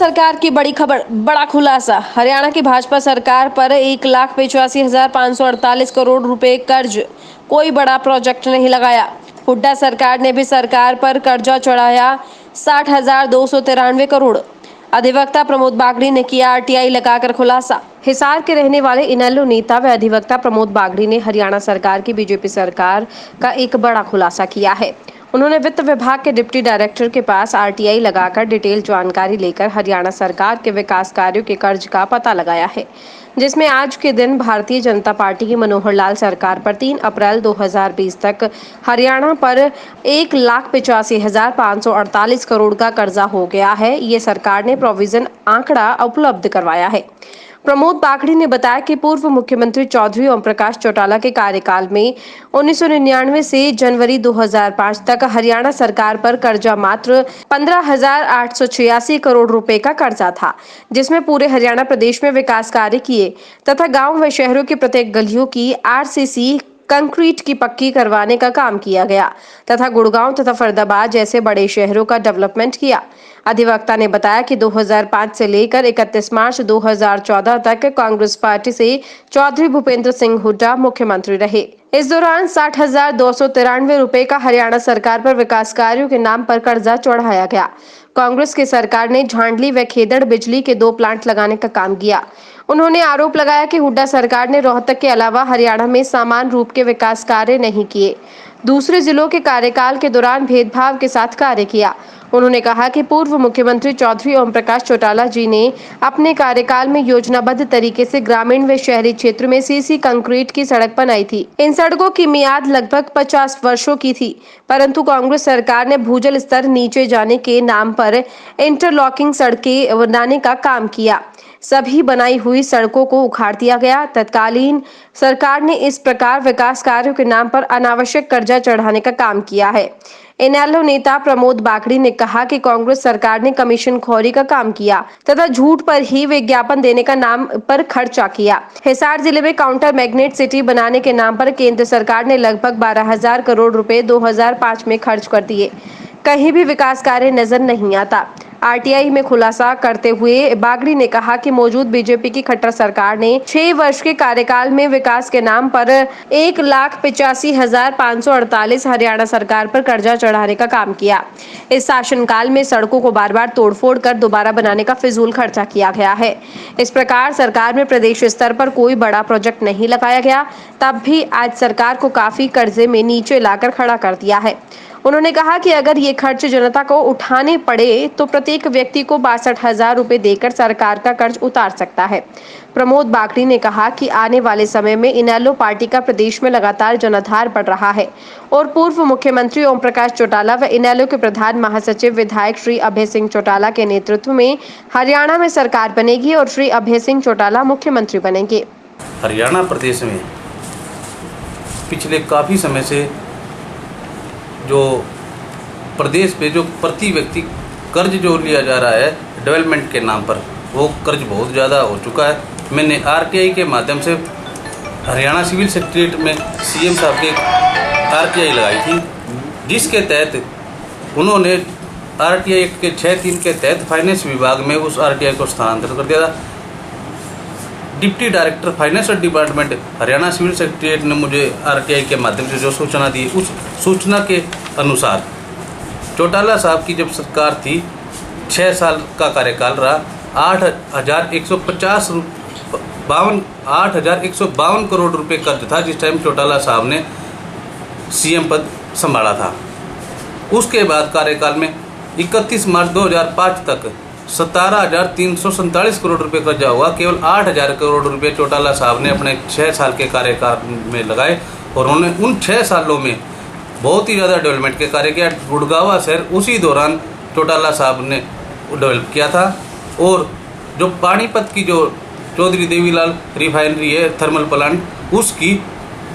सरकार की बड़ी खबर, बड़ा खुलासा। हरियाणा की भाजपा सरकार पर 1,85,548 करोड़ रुपए कर्ज, कोई बड़ा प्रोजेक्ट नहीं लगाया। हुड्डा सरकार ने भी सरकार पर कर्जा चढ़ाया 60,293 करोड़। अधिवक्ता प्रमोद बागड़ी ने किया आरटीआई लगाकर खुलासा। हिसार के रहने वाले इनेलो नेता व अधिवक्ता प्रमोद बागड़ी ने हरियाणा सरकार की बीजेपी सरकार का एक बड़ा खुलासा किया है। उन्होंने वित्त विभाग के डिप्टी डायरेक्टर के पास आरटीआई लगाकर डिटेल जानकारी लेकर हरियाणा सरकार के विकास कार्यों के कर्ज का पता लगाया है, जिसमें आज के दिन भारतीय जनता पार्टी की मनोहर लाल सरकार पर 3 अप्रैल 2020 तक हरियाणा पर 1,85,548 करोड़ का कर्जा हो गया है। ये सरकार ने प्रोविजन आंकड़ा उपलब्ध करवाया है। प्रमोद बागड़ी ने बताया कि पूर्व मुख्यमंत्री चौधरी ओम प्रकाश चौटाला के कार्यकाल में 1999 से जनवरी 2005 तक हरियाणा सरकार पर कर्जा मात्र 15,886 करोड़ रुपए का कर्जा था, जिसमें पूरे हरियाणा प्रदेश में विकास कार्य किए तथा गांव व शहरों की प्रत्येक गलियों की आरसीसी कंक्रीट की पक्की करवाने का काम किया गया तथा गुड़गांव तथा फरीदाबाद जैसे बड़े शहरों का डेवलपमेंट किया। अधिवक्ता ने बताया कि 2005 से लेकर 31 मार्च 2014 तक कांग्रेस पार्टी से चौधरी भूपेंद्र सिंह हुड्डा मुख्यमंत्री रहे। इस दौरान 60,293 रुपए का हरियाणा सरकार पर विकास कार्यों के नाम पर कर्जा चढ़ाया गया। कांग्रेस की सरकार ने झांडली व खेदड़ बिजली के 2 प्लांट लगाने का काम किया। उन्होंने आरोप लगाया कि हुड्डा सरकार ने रोहतक के अलावा हरियाणा में समान रूप के विकास कार्य नहीं किए, दूसरे जिलों के कार्यकाल के दौरान भेदभाव के साथ कार्य किया। उन्होंने कहा कि पूर्व मुख्यमंत्री चौधरी ओम प्रकाश चौटाला जी ने अपने कार्यकाल में योजनाबद्ध तरीके से ग्रामीण व शहरी क्षेत्र में सीसी कंक्रीट की सड़क बनाई थी। इन सड़कों की मियाद लगभग 50 वर्षों की थी, परंतु कांग्रेस सरकार ने भूजल स्तर नीचे जाने के नाम पर इंटरलॉकिंग सड़कें बनाने का काम किया। सभी बनाई हुई सड़कों को उखाड़ दिया गया। तत्कालीन सरकार ने इस प्रकार विकास कार्यों के नाम पर अनावश्यक कर्जा चढ़ाने का काम किया है। इनेलो नेता प्रमोद बागड़ी ने कहा कि कांग्रेस सरकार ने कमीशन खोरी का काम किया तथा झूठ पर ही विज्ञापन देने का नाम पर खर्चा किया। हिसार जिले में काउंटर मैग्नेट सिटी बनाने के नाम पर केंद्र सरकार ने लगभग 12,000 करोड़ रुपए 2005 में खर्च कर दिए। कहीं भी विकास कार्य नजर नहीं आता। आरटीआई में खुलासा करते हुए बागड़ी ने कहा कि मौजूद बीजेपी की खट्टर सरकार ने 6 वर्ष के कार्यकाल में विकास के नाम पर 1,85,548 हरियाणा सरकार पर कर्जा चढ़ाने का काम किया। इस शासनकाल में सड़कों को बार-बार तोड़फोड़ कर दोबारा बनाने का फिजूल खर्चा किया गया है। इस प्रकार सरकार में प्रदेश स्तर पर कोई बड़ा प्रोजेक्ट नहीं लगाया गया, तब भी आज सरकार को काफी कर्जे में नीचे लाकर खड़ा कर दिया है। उन्होंने कहा कि अगर ये खर्च जनता को उठाने पड़े तो प्रत्येक व्यक्ति को 62,000 रुपए देकर सरकार का कर्ज उतार सकता है। प्रमोद बागड़ी ने कहा कि आने वाले समय में इनेलो पार्टी का प्रदेश में लगातार जनाधार बढ़ रहा है और पूर्व मुख्यमंत्री ओम प्रकाश चौटाला व इनेलो के प्रधान महासचिव विधायक श्री अभय सिंह चौटाला के नेतृत्व में हरियाणा में सरकार बनेगी और श्री अभय सिंह चौटाला मुख्यमंत्री बनेंगे। हरियाणा प्रदेश में पिछले काफी समय से जो प्रदेश पे जो प्रति व्यक्ति कर्ज जो लिया जा रहा है डेवलपमेंट के नाम पर, वो कर्ज बहुत ज़्यादा हो चुका है। मैंने आरटीआई के माध्यम से हरियाणा सिविल सेक्रेटरीट में सीएम साहब की आरटीआई लगाई थी, जिसके तहत उन्होंने आरटीआई के 6(3) के तहत फाइनेंस विभाग में उस आरटीआई को स्थानांतरित कर दिया था। Deputy director financial department Haryana civil secretariat ने मुझे आरटीआई के माध्यम से जो सूचना दी, उस सूचना के अनुसार चौटाला साहब की जब सरकार थी, 6 साल का कार्यकाल रहा, 8,152 करोड़ रुपए कर्ज था जिस टाइम चौटाला साहब ने सीएम पद संभाला था। उसके बाद कार्यकाल में 31 मार्च 2005 तक 17,347 करोड़ रुपए कर्जा हुआ। केवल 8,000 करोड़ रुपए चौटाला साहब ने अपने 6 साल के कार्यकाल में लगाए और उन्होंने उन 6 सालों में बहुत ही ज़्यादा डेवलपमेंट के कार्य किया। गुड़गांव शहर उसी दौरान चौटाला साहब ने डेवलप किया था और जो पानीपत की जो चौधरी देवीलाल रिफाइनरी है थर्मल प्लांट, उसकी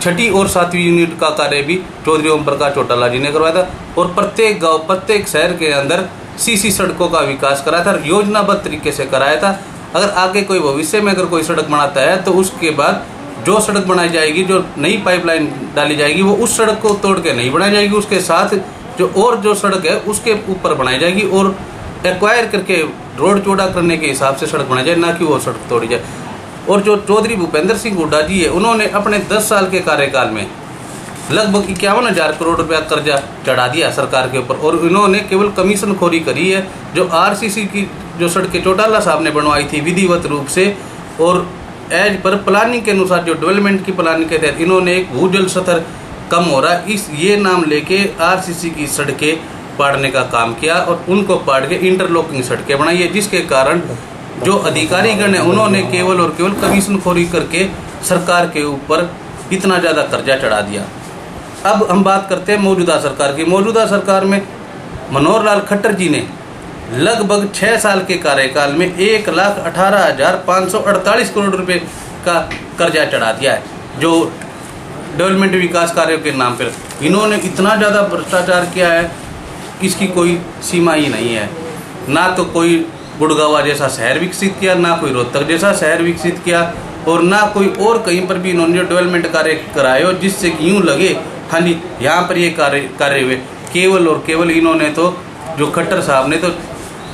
6ठी और 7वीं यूनिट का कार्य भी चौधरी ओम प्रकाश चौटाला जी ने करवाया था और प्रत्येक गाँव प्रत्येक शहर के अंदर सीसी सड़कों का विकास कराया था, योजनाबद्ध तरीके से कराया था। अगर आगे कोई भविष्य में अगर कोई सड़क बनाता है तो उसके बाद जो सड़क बनाई जाएगी, जो नई पाइपलाइन डाली जाएगी, वो उस सड़क को तोड़ के नहीं बनाई जाएगी, उसके साथ जो सड़क है उसके ऊपर बनाई जाएगी और एक्वायर करके रोड चौड़ा करने के हिसाब से सड़क बनाई जाए, ना कि वो सड़क तोड़ी जाए। और जो चौधरी भूपेंद्र सिंह हुड्डा जी है, उन्होंने अपने 10 साल के कार्यकाल में लगभग 51,000 करोड़ रुपया कर्जा चढ़ा दिया सरकार के ऊपर, और इन्होंने केवल कमीशन खोरी करी है। जो आरसीसी की जो सड़कें चौटाला साहब ने बनवाई थी विधिवत रूप से और एज पर प्लानिंग के अनुसार, जो डेवलपमेंट की प्लानिंग के तहत, इन्होंने एक भूजल स्तर कम हो रहा है इस ये नाम लेके आरसीसी की सड़कें पाड़ने का काम किया और उनको पाड़ के इंटरलॉकिंग सड़कें बनाई है, जिसके कारण जो अधिकारीगण है उन्होंने केवल और केवल कमीशन खोरी करके सरकार के ऊपर इतना ज़्यादा कर्जा चढ़ा दिया। अब हम बात करते हैं मौजूदा सरकार की। मौजूदा सरकार में मनोहर लाल खट्टर जी ने लगभग 6 साल के कार्यकाल में 1,18,548 करोड़ रुपए का कर्जा चढ़ा दिया है, जो डेवलपमेंट विकास कार्यों के नाम पर। इन्होंने इतना ज़्यादा भ्रष्टाचार किया है, इसकी कोई सीमा ही नहीं है। ना तो कोई गुड़गांव जैसा शहर विकसित किया, ना कोई रोहतक जैसा शहर विकसित किया, और ना कोई और कहीं पर भी इन्होंने जो डेवलपमेंट कार्य कराए हो जिससे यूँ लगे हाँ जी यहाँ पर ये कार्य हुए। केवल और केवल इन्होंने तो, जो खट्टर साहब ने तो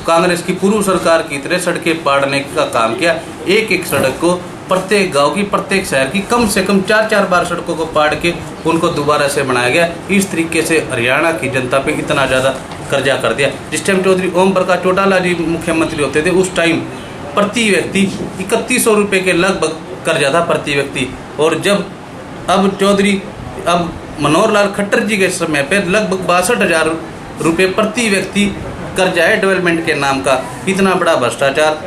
कांग्रेस की पूर्व सरकार की तरह सड़कें पाड़ने का काम किया। एक एक सड़क को प्रत्येक गांव की, प्रत्येक शहर की कम से कम 4-4 बार सड़कों को पाड़ के उनको दोबारा से बनाया गया। इस तरीके से हरियाणा की जनता पे इतना ज़्यादा कर्जा कर दिया। जिस टाइम चौधरी ओम प्रकाश चौटाला जी मुख्यमंत्री होते थे, उस टाइम प्रति व्यक्ति 3100 रुपये के लगभग कर्जा था प्रति व्यक्ति, और जब अब मनोहर लाल खट्टर जी के समय पर लगभग 62,000 रुपये प्रति व्यक्ति कर्जा है डेवलपमेंट के नाम का। इतना बड़ा भ्रष्टाचार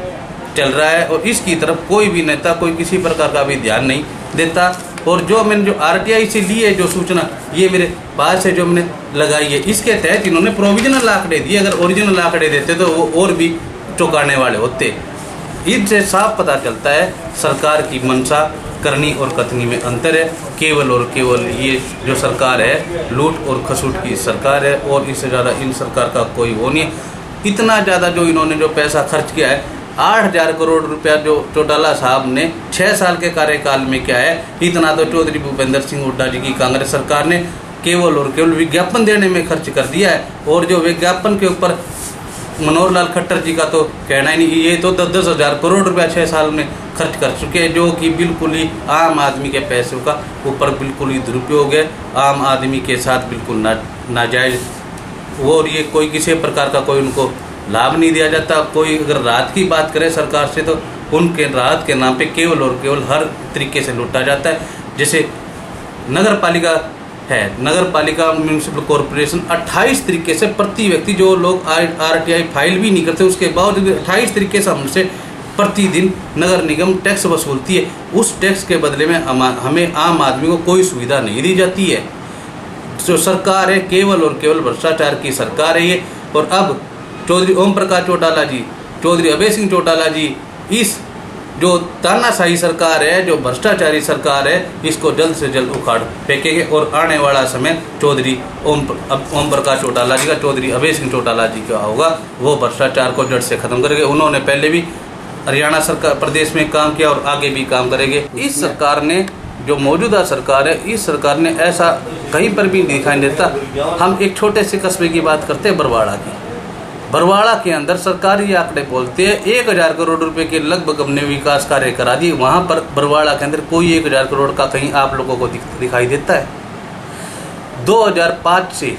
चल रहा है और इसकी तरफ कोई भी नेता, कोई किसी प्रकार का भी ध्यान नहीं देता। और जो मैंने जो आरटीआई से ली है जो सूचना, ये मेरे पास है जो मैंने लगाई है, इसके तहत इन्होंने प्रोविजनल आंकड़े दिए। अगर ओरिजिनल आंकड़े देते तो वो और भी चौंकाने वाले होते। इनसे साफ पता चलता है सरकार की मंशा करनी और कथनी में अंतर है। केवल और केवल ये जो सरकार है लूट और खसूट की सरकार है, और इससे ज़्यादा इन सरकार का कोई वो नहीं है। इतना ज़्यादा जो इन्होंने जो पैसा खर्च किया है, 8,000 करोड़ रुपया जो चौटाला साहब ने 6 साल के कार्यकाल में किया है, इतना तो चौधरी भूपेंद्र सिंह हुड्डा जी की कांग्रेस सरकार ने केवल और केवल विज्ञापन देने में खर्च कर दिया है। और जो विज्ञापन के ऊपर मनोहर लाल खट्टर जी का तो कहना ही नहीं, ये तो 10,000 करोड़ रुपया 6 साल में खर्च कर चुके हैं, जो कि बिल्कुल ही आम आदमी के पैसों का ऊपर बिल्कुल ही दुरुपयोग है, आम आदमी के साथ बिल्कुल नाजायज़। और ये कोई किसी प्रकार का कोई उनको लाभ नहीं दिया जाता। कोई अगर राहत की बात करे सरकार से, तो उनके राहत के नाम पे केवल और केवल हर तरीके से लूटा जाता है। जैसे नगर पालिका है, नगर पालिका म्यूनिसिपल कॉरपोरेशन 28 तरीके से प्रति व्यक्ति, जो लोग आरटीआई फाइल भी नहीं करते उसके बावजूद 28 तरीके से हमसे प्रतिदिन नगर निगम टैक्स वसूलती है। उस टैक्स के बदले में हमें आम आदमी को कोई सुविधा नहीं दी जाती है। जो सरकार है केवल और केवल भ्रष्टाचार की सरकार है ये। और अब चौधरी ओम प्रकाश चौटाला जी, चौधरी अभय सिंह चौटाला जी, इस जो तानाशाही सरकार है, जो भ्रष्टाचारी सरकार है, इसको जल्द से जल्द उखाड़ फेंकेंगे। और आने वाला समय चौधरी ओम प्रकाश चौटाला जी का, चौधरी अभय सिंह चौटाला जी का होगा। वो भ्रष्टाचार को जड़ से खत्म करेंगे। उन्होंने पहले भी हरियाणा सरकार प्रदेश में काम किया और आगे भी काम करेंगे। इस सरकार ने, जो मौजूदा सरकार है, इस सरकार ने ऐसा कहीं पर भी दिखाई नहीं देता। हम एक छोटे से कस्बे की बात करते हैं, बरवाड़ा की। बरवाड़ा के अंदर सरकारी आंकड़े बोलते हैं 1,000 करोड़ रुपए के लगभग हमने विकास कार्य करा दिए। वहाँ पर बरवाड़ा के अंदर कोई 1,000 करोड़ का कहीं आप लोगों को दिखाई देता है? 2005 से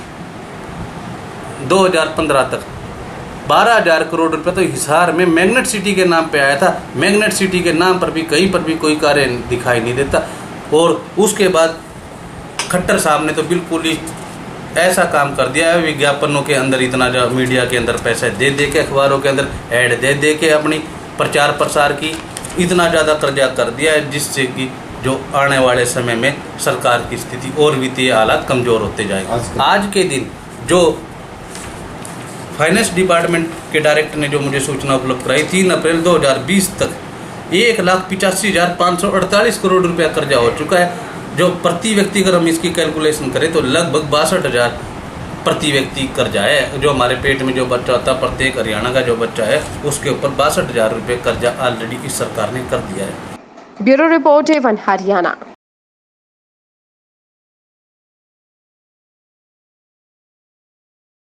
2015 तक 12,000 करोड़ रुपए तो हिसार में मैग्नेट सिटी के नाम पे आया था। मैग्नेट सिटी के नाम पर भी कहीं पर भी कोई कार्य दिखाई नहीं देता। और उसके बाद खट्टर साहब ने तो बिल्कुल ही ऐसा काम कर दिया है, विज्ञापनों के अंदर इतना जो मीडिया के अंदर पैसे दे दे के, अखबारों के अंदर ऐड दे दे के अपनी प्रचार प्रसार की इतना ज़्यादा कर्जा कर दिया है, जिससे कि जो आने वाले समय में सरकार की स्थिति और वित्तीय हालात कमज़ोर होते जाएंगे। आज के दिन जो फाइनेंस डिपार्टमेंट के डायरेक्टर ने जो मुझे सूचना उपलब्ध कराई, 3 अप्रैल 2020 तक 1,85,548 करोड़ रुपया कर्जा हो चुका है। जो प्रति व्यक्ति अगर हम इसकी कैलकुलेशन करें तो लगभग 62,000 प्रति व्यक्ति कर्जा है। जो हमारे पेट में जो बच्चा होता है, प्रत्येक हरियाणा का जो बच्चा है, उसके ऊपर 62,000 रुपये कर्जा ऑलरेडी इस सरकार ने कर दिया है। ब्यूरो रिपोर्ट, एवन हरियाणा।